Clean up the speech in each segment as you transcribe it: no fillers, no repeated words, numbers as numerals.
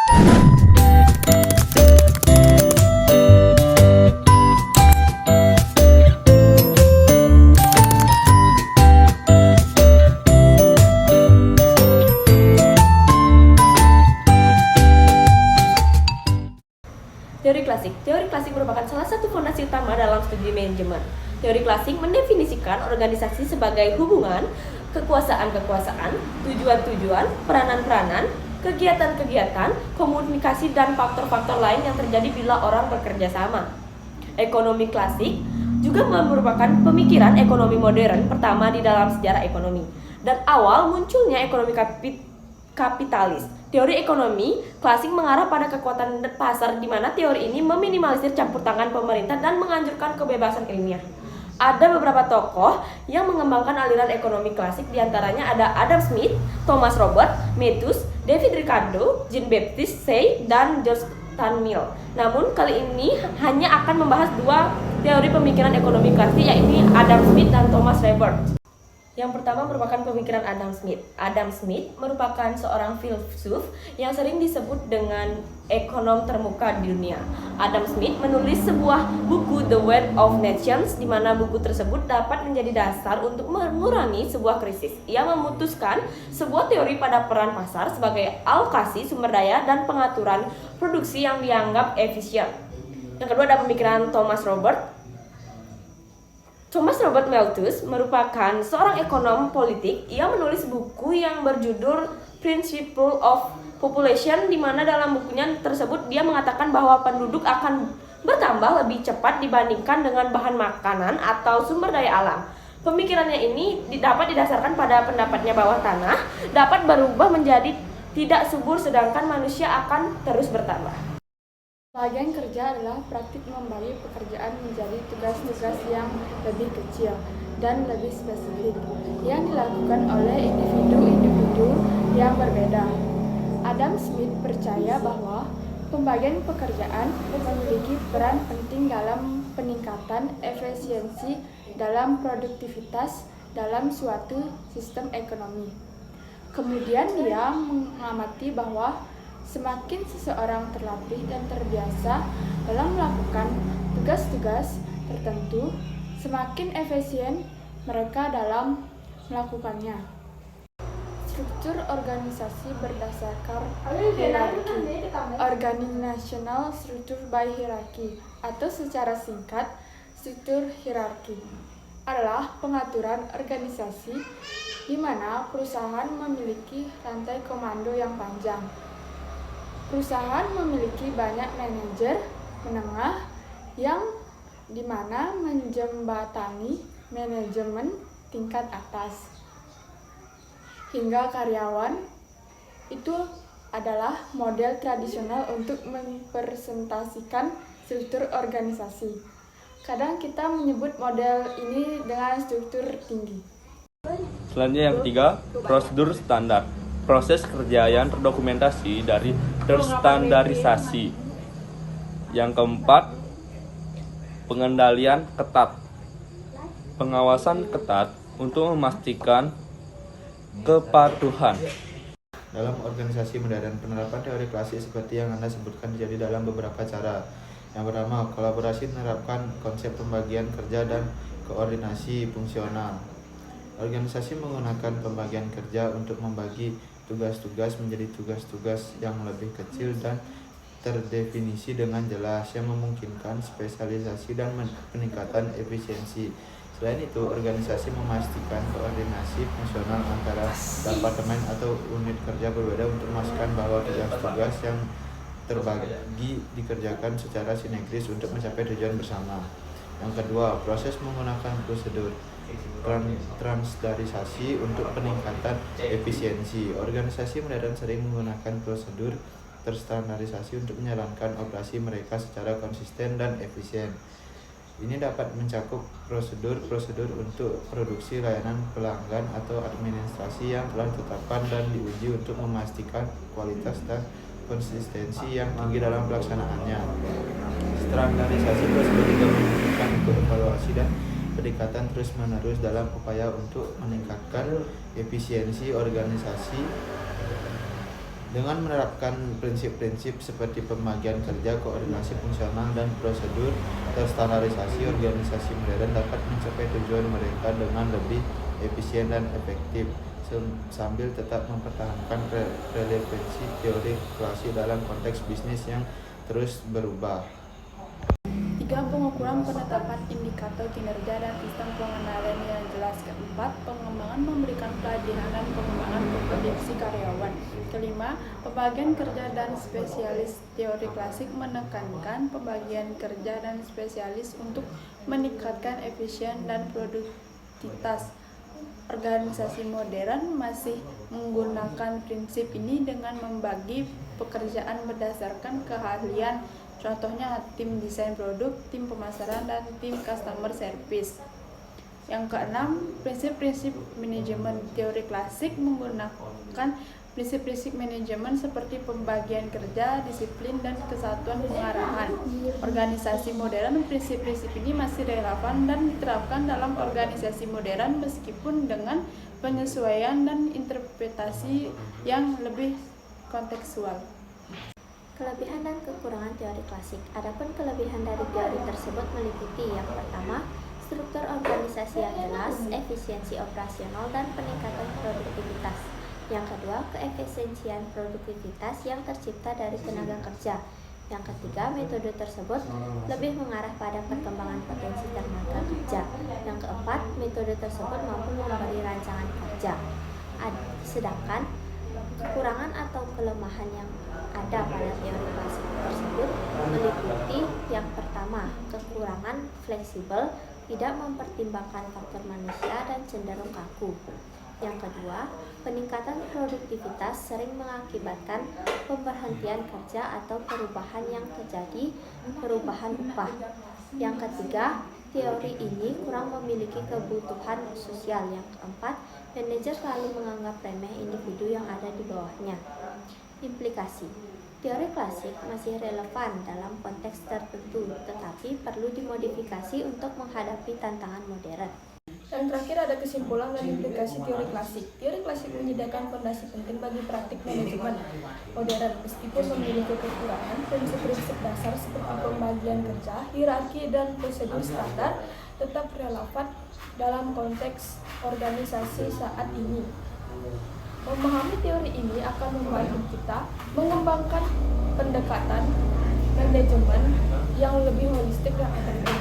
Teori klasik. Teori klasik merupakan salah satu fondasi utama dalam studi manajemen. Teori klasik mendefinisikan organisasi sebagai hubungan, kekuasaan-kekuasaan, tujuan-tujuan, peranan-peranan, kegiatan-kegiatan, komunikasi, dan faktor-faktor lain yang terjadi bila orang bekerja sama. Ekonomi klasik juga merupakan pemikiran ekonomi modern pertama di dalam sejarah ekonomi dan awal munculnya ekonomi kapitalis. Teori ekonomi klasik mengarah pada kekuatan pasar di mana teori ini meminimalisir campur tangan pemerintah dan menganjurkan kebebasan ilmiah. Ada beberapa tokoh yang mengembangkan aliran ekonomi klasik, diantaranya ada Adam Smith, Thomas Robert, Malthus, David Ricardo, Jean-Baptiste Say, dan George Stuart Mill. Namun kali ini hanya akan membahas dua teori pemikiran ekonomi klasik, yaitu Adam Smith dan Thomas Robert. Yang pertama merupakan pemikiran Adam Smith. Adam Smith merupakan seorang filsuf yang sering disebut dengan ekonom termuka di dunia. Adam Smith menulis sebuah buku The Wealth of Nations, di mana buku tersebut dapat menjadi dasar untuk mengurangi sebuah krisis. Ia memutuskan sebuah teori pada peran pasar sebagai alokasi sumber daya dan pengaturan produksi yang dianggap efisien. Yang kedua ada pemikiran Thomas Robert. Thomas Robert Malthus merupakan seorang ekonom politik. Ia menulis buku yang berjudul Principle of Population, di mana dalam bukunya tersebut dia mengatakan bahwa penduduk akan bertambah lebih cepat dibandingkan dengan bahan makanan atau sumber daya alam. Pemikirannya ini dapat didasarkan pada pendapatnya bahwa tanah dapat berubah menjadi tidak subur sedangkan manusia akan terus bertambah. Bagian kerja adalah praktik membagi pekerjaan menjadi tugas-tugas yang lebih kecil dan lebih spesifik yang dilakukan oleh individu-individu yang berbeda. Adam Smith percaya bahwa pembagian pekerjaan memiliki peran penting dalam peningkatan efisiensi dalam produktivitas dalam suatu sistem ekonomi. Kemudian dia mengamati bahwa semakin seseorang terlatih dan terbiasa dalam melakukan tugas-tugas tertentu, semakin efisien mereka dalam melakukannya. Struktur organisasi berdasarkan hierarki, organizational structure by hierarchy, atau secara singkat, struktur hierarki, adalah pengaturan organisasi di mana perusahaan memiliki rantai komando yang panjang. Perusahaan memiliki banyak manajer menengah yang dimana menjembatani manajemen tingkat atas hingga karyawan. Itu adalah model tradisional untuk mempresentasikan struktur organisasi. Kadang kita menyebut model ini dengan struktur tinggi. Selanjutnya yang ketiga, prosedur standar. Proses kerja yang terdokumentasi dari terstandarisasi. Yang keempat, pengendalian ketat. Pengawasan ketat untuk memastikan kepatuhan. Dalam organisasi modern, penerapan teori klasik seperti yang Anda sebutkan terjadi dalam beberapa cara. Yang pertama, kolaborasi menerapkan konsep pembagian kerja dan koordinasi fungsional. Organisasi menggunakan pembagian kerja untuk membagi tugas-tugas menjadi tugas-tugas yang lebih kecil dan terdefinisi dengan jelas yang memungkinkan spesialisasi dan peningkatan efisiensi. Selain itu, organisasi memastikan koordinasi fungsional antara departemen atau unit kerja berbeda untuk memastikan bahwa tugas-tugas yang terbagi dikerjakan secara sinergis untuk mencapai tujuan bersama. Yang kedua, proses menggunakan prosedur transdarisasi untuk peningkatan efisiensi. Organisasi modern sering menggunakan prosedur terstandarisasi untuk menjalankan operasi mereka secara konsisten dan efisien. Ini dapat mencakup prosedur-prosedur untuk produksi layanan pelanggan atau administrasi yang telah ditetapkan dan diuji untuk memastikan kualitas dan konsistensi yang tinggi dalam pelaksanaannya. Standarisasi prosedur juga memungkinkan untuk evaluasi dan peningkatan terus-menerus dalam upaya untuk meningkatkan efisiensi organisasi Dengan menerapkan prinsip-prinsip seperti pembagian kerja, koordinasi fungsional, dan prosedur terstandarisasi, organisasi modern dapat mencapai tujuan mereka dengan lebih efisien dan efektif, sambil tetap mempertahankan relevansi teori klasik dalam konteks bisnis yang terus berubah. 3. Pengukuran penetapan indikator kinerja dan sistem pengenalan yang jelas. Keempat, pengembangan memberikan pelatihan dan pengembangan kompetensi karyawan. Kelima, pembagian kerja dan spesialis. Teori klasik menekankan pembagian kerja dan spesialis untuk meningkatkan efisien dan produktivitas. Organisasi modern masih menggunakan prinsip ini dengan membagi pekerjaan berdasarkan keahlian. Contohnya tim desain produk, tim pemasaran, dan tim customer service. Yang keenam, prinsip-prinsip manajemen. Teori klasik menggunakan prinsip-prinsip manajemen seperti pembagian kerja, disiplin, dan kesatuan pengarahan. Organisasi modern, prinsip-prinsip ini masih relevan dan diterapkan dalam organisasi modern meskipun dengan penyesuaian dan interpretasi yang lebih kontekstual. Kelebihan dan kekurangan teori klasik. Adapun kelebihan dari teori tersebut meliputi yang pertama, struktur organisasi yang jelas, efisiensi operasional, dan peningkatan produktivitas. Yang kedua, keefisiensian produktivitas yang tercipta dari tenaga kerja. Yang ketiga, metode tersebut lebih mengarah pada perkembangan potensi tenaga kerja. Yang keempat, metode tersebut mampu memberi rancangan kerja. Sedangkan kekurangan atau kelemahan yang ada pada teori klasik tersebut meliputi yang pertama, kekurangan fleksibel, tidak mempertimbangkan faktor manusia dan cenderung kaku. Yang kedua, peningkatan produktivitas sering mengakibatkan pemberhentian kerja atau perubahan yang terjadi perubahan upah. Yang ketiga, teori ini kurang memiliki kebutuhan sosial. Yang keempat, manajer selalu menganggap remeh individu yang ada di bawahnya. Implikasi. Teori klasik masih relevan dalam konteks tertentu, tetapi perlu dimodifikasi untuk menghadapi tantangan modern. Yang terakhir ada kesimpulan dan implikasi teori klasik. Teori klasik menyediakan fondasi penting bagi praktik manajemen modern, meskipun memiliki kekurangan. Prinsip-prinsip dasar seperti pembagian kerja, hierarki, dan prosedur standar tetap relevan dalam konteks organisasi saat ini. Memahami teori ini akan membantu kita mengembangkan pendekatan manajemen yang lebih holistik dan efektif.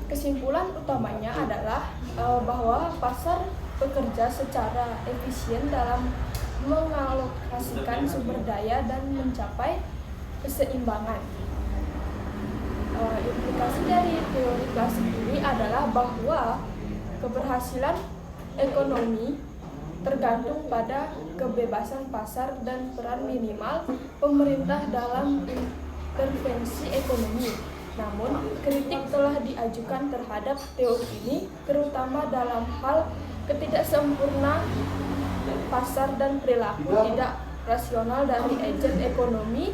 Kesimpulan utamanya adalah bahwa pasar bekerja secara efisien dalam mengalokasikan sumber daya dan mencapai keseimbangan. Implikasi dari teori klasik ini adalah bahwa keberhasilan ekonomi tergantung pada kebebasan pasar dan peran minimal pemerintah dalam intervensi ekonomi. Namun, kritik telah diajukan terhadap teori ini, terutama dalam hal ketidaksempurna pasar dan perilaku tidak rasional dari agen ekonomi.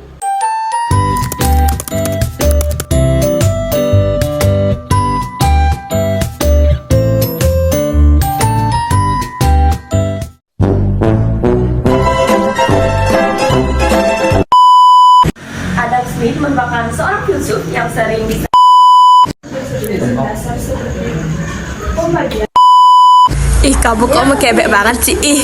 Adam Smith merupakan seorang filsuf yang sering bisa Dasar seperti pembagian Ih, kamu kok mekebek banget sih, ih.